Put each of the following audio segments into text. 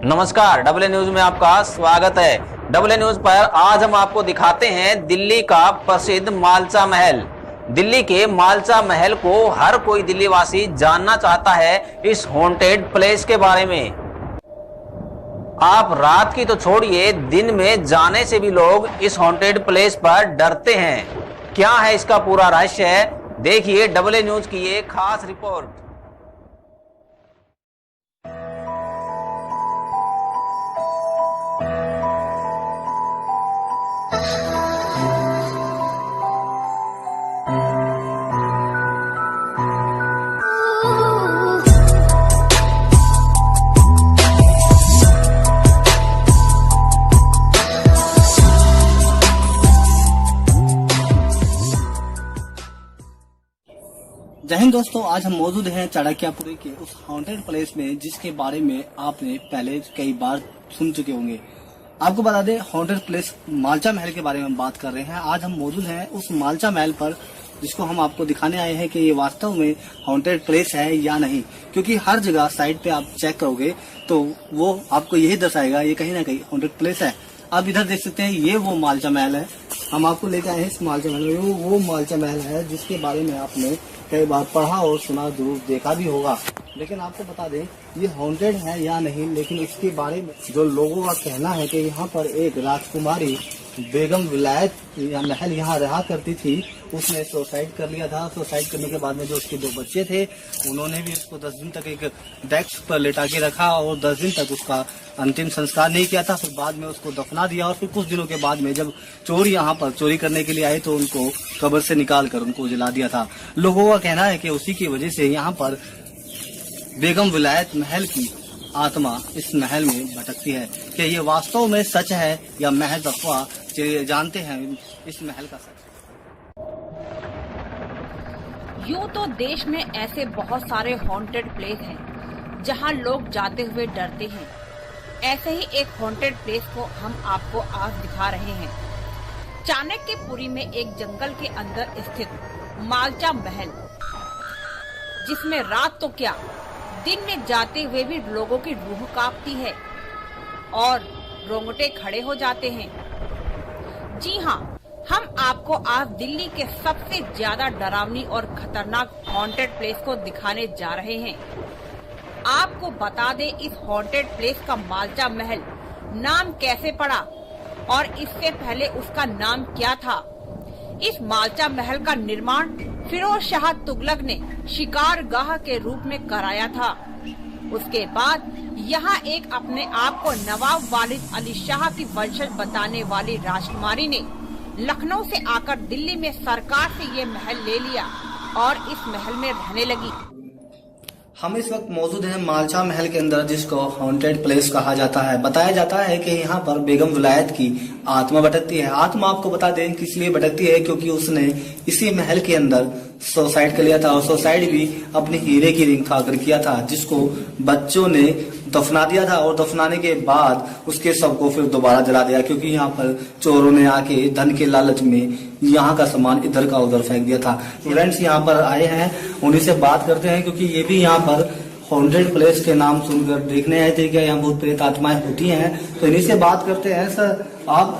नमस्कार, double A news में आपका स्वागत है। डबल ए न्यूज पर आज हम आपको दिखाते हैं दिल्ली का प्रसिद्ध मालचा महल। दिल्ली के मालचा महल को हर कोई दिल्ली वासी जानना चाहता है इस हॉन्टेड प्लेस के बारे में। आप रात की तो छोड़िए, दिन में जाने से भी लोग इस हॉन्टेड प्लेस पर डरते हैं। क्या है इसका पूरा रहस्य, देखिए डबल ए न्यूज की ये खास रिपोर्ट। जय हिंद दोस्तों, आज हम मौजूद हैं चाणक्यपुरी के उस हॉन्टेड प्लेस में जिसके बारे में आपने पहले कई बार सुन चुके होंगे। आपको बता दें, हॉन्टेड प्लेस मालचा महल के बारे में हम बात कर रहे हैं। आज हम मौजूद हैं उस मालचा महल पर जिसको हम आपको दिखाने आए हैं कि ये वास्तव में हॉन्टेड प्लेस है या नहीं, क्योंकि हर जगह साइड पे आप चेक करोगे तो वो आपको यही दर्शाएगा ये कहीं ना कहीं हॉन्टेड प्लेस है। आप इधर देख सकते हैं, ये वो मालचा महल है। हम आपको लेकर आए हैं इस मालचा महल में। वो मालचा महल है जिसके बारे में आपने कई बार पढ़ा और सुना, जरूर देखा भी होगा। लेकिन आपको बता दें ये हॉन्टेड है या नहीं, लेकिन इसके बारे में जो लोगों का कहना है कि यहाँ पर एक राजकुमारी बेगम विलायत या महल यहाँ रहा करती थी। उसने सुसाइड कर लिया था। सुसाइड करने के बाद में जो उसके 2 बच्चे थे, उन्होंने भी उसको 10 दिन तक एक डेस्क पर लेटा के रखा और 10 दिन तक उसका अंतिम संस्कार नहीं किया था। फिर बाद में उसको दफना दिया और फिर कुछ दिनों के बाद में जब चोर यहाँ पर चोरी करने के लिए आए तो उनको कब्र से निकाल कर उनको जला दिया था। लोगों का कहना है कि उसी की वजह से यहाँ पर बेगम विलायत महल की आत्मा इस महल में भटकती है। क्या ये वास्तव में सच है या महज अफवाह? चलिए जानते हैं इस महल का सच। यूं तो देश में ऐसे बहुत सारे हॉन्टेड प्लेस हैं जहां लोग जाते हुए डरते हैं। ऐसे ही एक हॉन्टेड प्लेस को हम आपको आज दिखा रहे हैं। चाणक्यपुरी में एक जंगल के अंदर स्थित मालचा महल, जिसमें रात तो क्या, दिन में जाते हुए भी लोगों की रूह कांपती है और रोंगटे खड़े हो जाते हैं। जी हाँ, हम आपको आज दिल्ली के सबसे ज्यादा डरावनी और खतरनाक हॉन्टेड प्लेस को दिखाने जा रहे हैं। आपको बता दें, इस हॉन्टेड प्लेस का मालचा महल नाम कैसे पड़ा और इससे पहले उसका नाम क्या था। इस मालचा महल का निर्माण फिरोज शाह तुगलक ने शिकारगाह के रूप में कराया था। उसके बाद यहाँ एक अपने आप को नवाब वालिद अली शाह की वंशज बताने वाली राजकुमारी ने लखनऊ से आकर दिल्ली में सरकार से ये महल ले लिया और इस महल में रहने लगी। हम इस वक्त मौजूद हैं मालचा महल के अंदर, जिसको हॉन्टेड प्लेस कहा जाता है। बताया जाता है कि यहाँ पर बेगम विलायत की आत्मा भटकती है। आत्मा आपको बता दें किस लिए भटकती है, क्योंकि उसने इसी महल के अंदर सुसाइड कर लिया था और सुसाइड भी अपनी हीरे की रिंग खाकर किया था, जिसको बच्चों ने दफना दिया था और दफनाने के बाद उसके शव को फिर दोबारा जला दिया, क्योंकि यहाँ पर चोरों ने आके धन के लालच में यहाँ का सामान इधर का उधर फेंक दिया था। फ्रेंड्स यहाँ पर आए हैं, उन्हीं से बात करते हैं, क्योंकि ये भी यहाँ पर हॉन्टेड प्लेस के नाम सुनकर देखने आए थे कि यहाँ भूत प्रेत आत्माएं होती हैं। तो इन्हीं से बात करते हैं। सर आप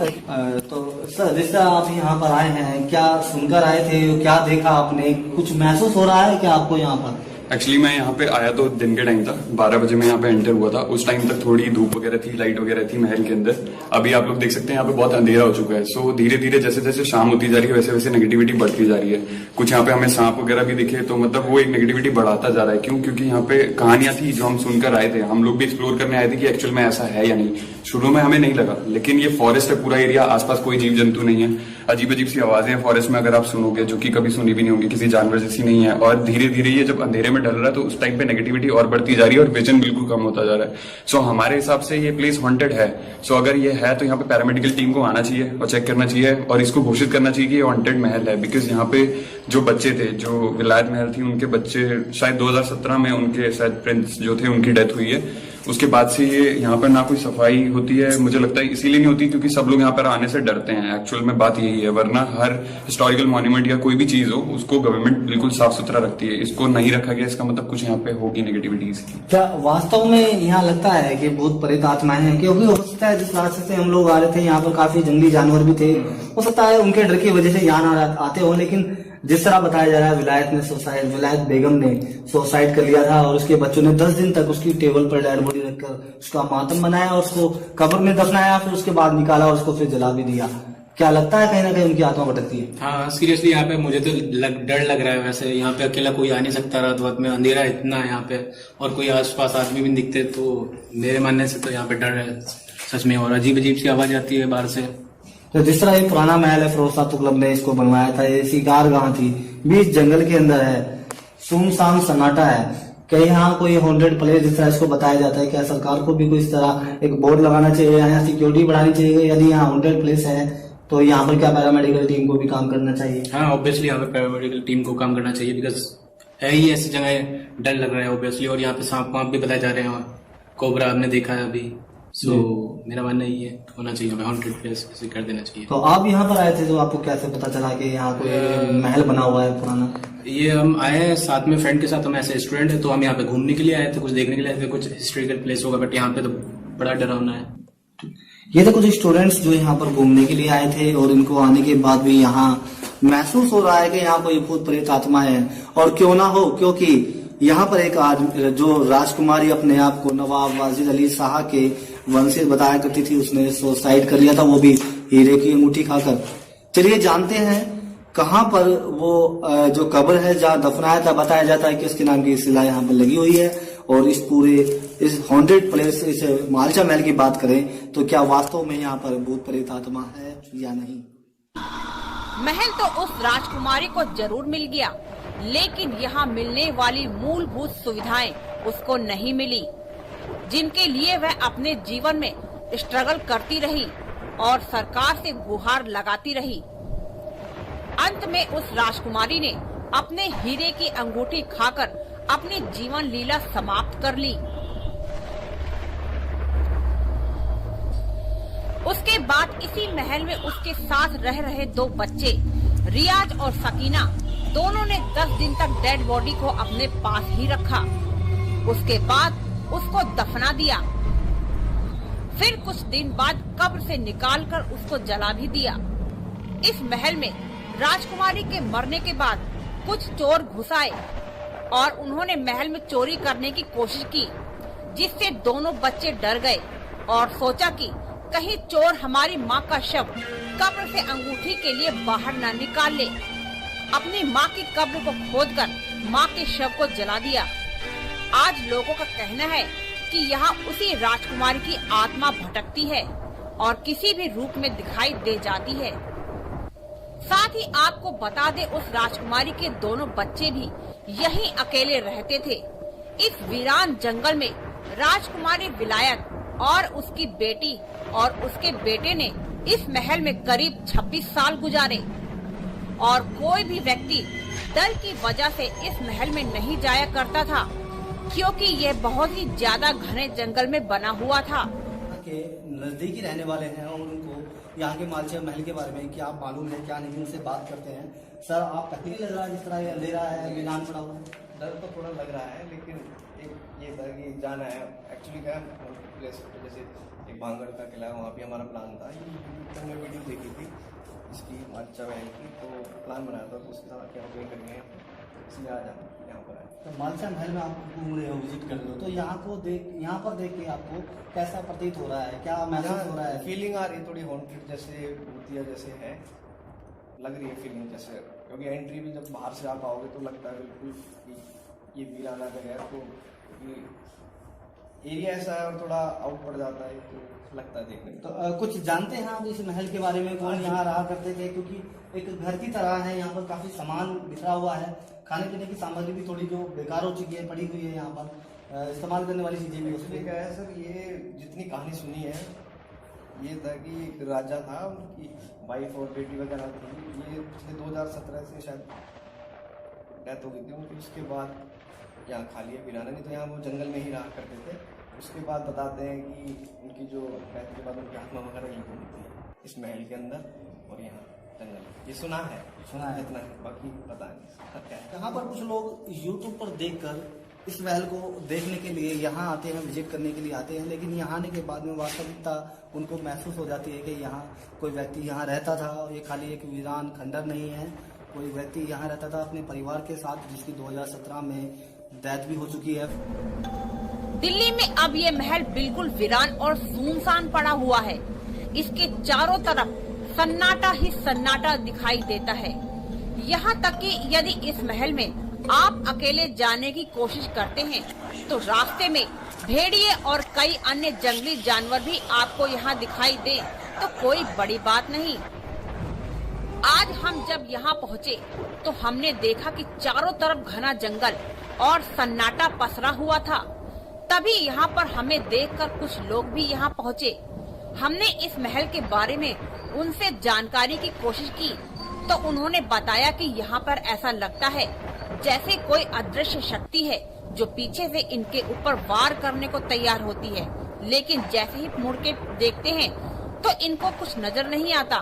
सर जैसे आप यहाँ पर आए हैं, क्या सुनकर आए थे, क्या देखा आपने, कुछ महसूस हो रहा है क्या आपको यहाँ पर? एक्चुअली मैं यहाँ पे आया तो दिन के टाइम था, 12 बजे मैं यहाँ पे एंटर हुआ था। उस टाइम तक थोड़ी धूप वगैरह थी, लाइट वगैरह थी महल के अंदर। अभी आप लोग देख सकते हैं यहाँ पे बहुत अंधेरा हो चुका है। सो धीरे धीरे जैसे जैसे शाम होती जा रही है वैसे वैसे नेगेटिविटी बढ़ती जा रही है। कुछ यहाँ पे हमें सांप वगैरह भी दिखे, तो मतलब वो एक नेगेटिविटी बढ़ाता जा रहा है। क्यों? क्योंकि यहाँ पे कहानियां थी जो हम सुनकर आए थे। हम लोग भी एक्सप्लोर करने आए थे कि एक्चुअल में ऐसा है या नहीं। शुरू में हमें नहीं लगा, लेकिन ये फॉरेस्ट है पूरा एरिया, आसपास कोई जीव जंतु नहीं है। अजीब अजीब सी आवाजें हैं फॉरेस्ट में, अगर आप सुनोगे, जो कि कभी सुनी भी नहीं होगी, किसी जानवर जैसी नहीं है। और धीरे धीरे ये जब अंधेरे में ढल रहा है तो उस टाइम पे नेगेटिविटी और बढ़ती जा रही है और विजन बिल्कुल कम होता जा रहा है। सो हमारे हिसाब से ये प्लेस हॉन्टेड है। सो अगर ये है तो यहाँ पे पैरामेडिकल टीम को आना चाहिए और चेक करना चाहिए और इसको घोषित करना चाहिए कि ये हॉन्टेड महल है। बिकॉज यहाँ पे जो बच्चे थे, जो विलायत महल थी, उनके बच्चे शायद 2017 में उनके शायद प्रिंस जो थे उनकी डेथ हुई है। उसके बाद से ये यहाँ पर ना कोई सफाई होती है, मुझे लगता है इसीलिए नहीं होती क्योंकि सब लोग यहाँ पर आने से डरते हैं। एक्चुअल में बात यही है, वरना हर हिस्टोरिकल मॉन्यूमेंट या कोई भी चीज हो उसको गवर्नमेंट बिल्कुल साफ सुथरा रखती है। इसको नहीं रखा गया इसका मतलब कुछ यहाँ पे होगी नेगेटिविटीज। क्या वास्तव में यहाँ लगता है कि भूत प्रेत आत्माएं हैं? क्योंकि हो सकता है जिस रास्ते से हम लोग आ रहे थे यहाँ पर काफी जंगली जानवर भी थे, हो सकता है उनके डर की वजह से यहाँ आते हो, लेकिन जिस तरह बताया जा रहा है विलायत बेगम ने सुसाइड कर लिया था और उसके बच्चों ने 10 दिन तक उसकी टेबल पर डेड बॉडी रखकर उसका मातम बनाया और उसको कब्र में दफनाया, फिर उसके बाद निकाला और उसको फिर जला भी दिया। क्या लगता है कहीं ना कहीं उनकी आत्मा भटकती है? हाँ सीरियसली यहाँ पे मुझे तो डर लग रहा है। वैसे यहाँ पे अकेला कोई आ नहीं सकता, रात वक्त में अंधेरा इतना है यहाँ पे और कोई आसपास आदमी भी नहीं दिखते, तो मेरे मानने से तो यहाँ पे डर है सच में। और अजीब अजीब सी आवाज आती है बाहर से। तो जिस तरह ये पुराना महल है, फिरोज शाह तुगलक ने इसको बनवाया था, ये शिकार गांव थी, बीच जंगल के अंदर है, सुनसान सन्नाटा है। क्या यहाँ कोई हॉन्टेड प्लेस जिस तरह इसको बताया जाता है, क्या सरकार को भी कोई इस तरह एक बोर्ड लगाना चाहिए, यहाँ सिक्योरिटी बढ़ानी चाहिए? यदि यहाँ हॉन्टेड प्लेस है तो यहाँ पर क्या पैरामेडिकल टीम को भी काम करना चाहिए? हाँ ऑब्वियसली यहाँ पे पैरामेडिकल टीम को काम करना चाहिए, बिकॉज है ही ऐसी जगह, डर लग रहा है ऑब्वियसली। और यहाँ पे सांप वाप भी बताए जा रहे हैं, कोबरा हमने देखा है अभी। सो मेरा मानना ये है होना चाहिए, हमें हॉन्टेड प्लेस कर देना चाहिए। तो आप यहाँ पर आए थे तो आपको कैसे पता चला कि यहाँ कोई महल बना हुआ है पुराना? ये हम आए हैं साथ में फ्रेंड के साथ, हम ऐसे स्टूडेंट है तो हम यहाँ पे घूमने के लिए आए थे, कुछ देखने के लिए आए थे, कुछ हिस्टोरिकल प्लेस होगा, बट यहाँ पे तो बड़ा डरावना है। ये थे कुछ स्टूडेंट्स जो यहाँ पर घूमने के लिए आए थे और इनको आने के बाद भी यहाँ महसूस हो रहा है कि यहाँ कोई भूत प्रेत आत्माएं हैं। और क्यों ना हो, क्योंकि यहाँ पर एक आदमी जो राजकुमारी अपने आप को नवाब वाजिद अली शाह के वंशज बताया करती थी, उसने सुसाइड कर लिया था, वो भी हीरे की अंगूठी खाकर। चलिए जानते हैं कहाँ पर वो जो कब्र है जहाँ दफनाया था, बताया जाता है कि उसके नाम की शिला यहाँ पर लगी हुई है। और इस हॉन्टेड प्लेस, इस मालचा महल की बात करें तो क्या वास्तव में यहाँ पर भूत प्रेत आत्मा है या नहीं? महल तो उस राजकुमारी को जरूर मिल गया, लेकिन यहाँ मिलने वाली मूलभूत सुविधाएं उसको नहीं मिली, जिनके लिए वह अपने जीवन में स्ट्रगल करती रही और सरकार से गुहार लगाती रही। अंत में उस राजकुमारी ने अपने हीरे की अंगूठी खाकर अपनी जीवन लीला समाप्त कर ली। उसके बाद इसी महल में उसके साथ रह रहे 2 बच्चे रियाज और सकीना, दोनों ने 10 दिन तक डेड बॉडी को अपने पास ही रखा। उसके बाद उसको दफना दिया, फिर कुछ दिन बाद कब्र से निकालकर उसको जला भी दिया। इस महल में राजकुमारी के मरने के बाद कुछ चोर घुस आए और उन्होंने महल में चोरी करने की कोशिश की, जिससे दोनों बच्चे डर गए और सोचा कि कहीं चोर हमारी माँ का शव कब्र से अंगूठी के लिए बाहर न निकाल ले। अपनी माँ की कब्र को खोदकर माँ के शव को जला दिया। आज लोगों का कहना है कि यहाँ उसी राजकुमारी की आत्मा भटकती है और किसी भी रूप में दिखाई दे जाती है। साथ ही आपको बता दे, उस राजकुमारी के दोनों बच्चे भी यहीं अकेले रहते थे। इस वीरान जंगल में राजकुमारी विलायत और उसकी बेटी और उसके बेटे ने इस महल में करीब 26 साल गुजारे और कोई भी व्यक्ति डर की वजह से इस महल में नहीं जाया करता था, क्योंकि यह बहुत ही ज्यादा घने जंगल में बना हुआ था। के नजदीकी रहने वाले हैं और उनको यहाँ के मालचा महल के बारे में क्या मालूम है क्या नहीं, उनसे बात करते हैं। सर, आप तकलीफ लग रहा है जिस तरह ये अंधेरा है, वीरान पड़ा हुआ है? डर तो थोड़ा लग रहा है, लेकिन एक ये था कि जाना है। एक्चुअली क्या है, जैसे एक भांगड़ का किला है, वहाँ पे हमारा प्लान था। ये हमने वीडियो देखी थी इसकी मालचा महल की, तो प्लान बनाया था, तो उसके साथ क्या कोई करेंगे, इसलिए आ जाना यहाँ पर है। तो मालचा महल में आप घूम रहे हो, विजिट कर रहे हो, तो यहाँ पर देख के आपको कैसा प्रतीत हो रहा है, क्या महसूस हो रहा है? फीलिंग आ रही है थोड़ी हॉन्टेड जैसे, भूतिया जैसे है, लग रही है फीलिंग जैसे। क्योंकि एंट्री भी जब बाहर से आप आओगे तो लगता है बिल्कुल कि ये वीराना जगह है, तो एरिया ऐसा है और थोड़ा आउट पड़ जाता है, तो लगता है देखने में। तो कुछ जानते हैं आप इस महल के बारे में, कौन यहाँ रहा करते थे? क्योंकि एक घर की तरह है, यहाँ पर काफी सामान बिखरा हुआ है, खाने पीने की सामग्री भी थोड़ी जो बेकार हो चुकी है, पड़ी हुई है, यहाँ पर इस्तेमाल करने वाली चीजें भी। उसमें क्या है सर, ये जितनी कहानी सुनी है, ये था कि एक राजा था, उनकी वाइफ और बेटी वगैरह थी। ये पिछले 2017 से शायद डेथ हो गई थी उनकी। उसके बाद यहाँ खाली है वीराना, नहीं तो यहाँ वो जंगल में ही रहा करते थे। उसके बाद बताते हैं कि उनकी जो डेथ के बाद उनकी आत्मा वगैरह यहीं हुई थी इस महल के अंदर और यहाँ जंगल। ये सुना है इतना है, बाकी पता नहीं क्या है। यहाँ पर कुछ लोग यूट्यूब पर देखकर इस महल को देखने के लिए यहाँ आते हैं, विजिट करने के लिए आते हैं, लेकिन यहाँ आने के बाद में वास्तविकता उनको महसूस हो जाती है कि यहाँ कोई व्यक्ति यहाँ रहता था। ये खाली एक वीरान खंडर नहीं है, कोई व्यक्ति यहाँ रहता था अपने परिवार के साथ, जिसकी 2017 में डेथ भी हो चुकी है। दिल्ली में अब ये महल बिल्कुल वीरान और सुनसान पड़ा हुआ है। इसके चारों तरफ सन्नाटा ही सन्नाटा दिखाई देता है। यहाँ तक कि यदि इस महल में आप अकेले जाने की कोशिश करते हैं तो रास्ते में भेड़िए और कई अन्य जंगली जानवर भी आपको यहाँ दिखाई दे तो कोई बड़ी बात नहीं। आज हम जब यहाँ पहुँचे तो हमने देखा कि चारों तरफ घना जंगल और सन्नाटा पसरा हुआ था। तभी यहाँ पर हमें देखकर कुछ लोग भी यहाँ पहुँचे। हमने इस महल के बारे में उनसे जानकारी की कोशिश की तो उन्होंने बताया कि यहाँ पर ऐसा लगता है जैसे कोई अदृश्य शक्ति है जो पीछे से इनके ऊपर वार करने को तैयार होती है, लेकिन जैसे ही मुड़ के देखते हैं तो इनको कुछ नजर नहीं आता।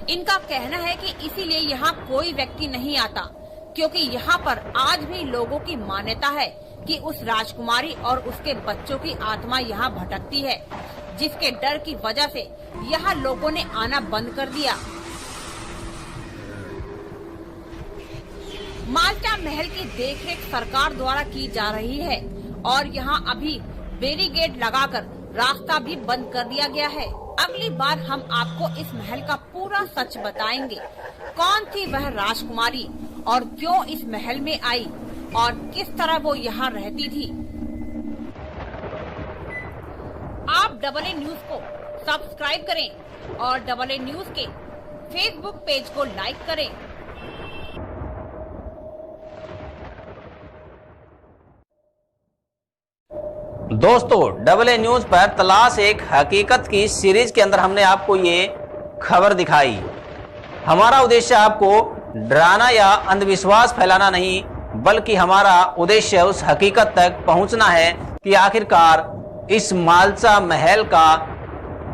इनका कहना है कि इसीलिए यहाँ कोई व्यक्ति नहीं आता, क्योंकि यहाँ पर आज भी लोगों की मान्यता है कि उस राजकुमारी और उसके बच्चों की आत्मा यहाँ भटकती है, जिसके डर की वजह से यहाँ लोगों ने आना बंद कर दिया। माल्टा महल की देखरेख सरकार द्वारा की जा रही है और यहाँ अभी बैरिकेड लगाकर रास्ता भी बंद कर दिया गया है। अगली बार हम आपको इस महल का पूरा सच बताएंगे। कौन थी वह राजकुमारी और क्यों इस महल में आई और किस तरह वो यहाँ रहती थी। आप डबल ए न्यूज को सब्सक्राइब करें और डबल ए न्यूज के फेसबुक पेज को लाइक करें। दोस्तों, डबल ए न्यूज पर तलाश एक हकीकत की सीरीज के अंदर हमने आपको ये खबर दिखाई। हमारा उद्देश्य आपको डराना या अंधविश्वास फैलाना नहीं, बल्कि हमारा उद्देश्य उस हकीकत तक पहुंचना है कि आखिरकार इस मालचा महल का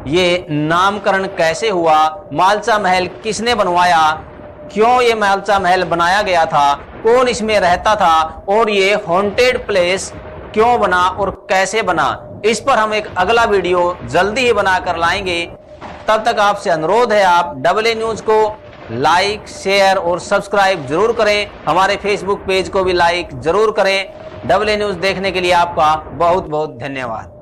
ये नामकरण कैसे हुआ, मालचा महल किसने बनवाया, क्यों ये मालचा महल बनाया गया था, कौन इसमें रहता था और ये हॉन्टेड प्लेस क्यों बना और कैसे बना। इस पर हम एक अगला वीडियो जल्दी ही बनाकर लाएंगे। तब तक आपसे अनुरोध है, आप डबल ए न्यूज को लाइक, शेयर और सब्सक्राइब जरूर करें। हमारे फेसबुक पेज को भी लाइक जरूर करें। डबल ए न्यूज देखने के लिए आपका बहुत बहुत धन्यवाद।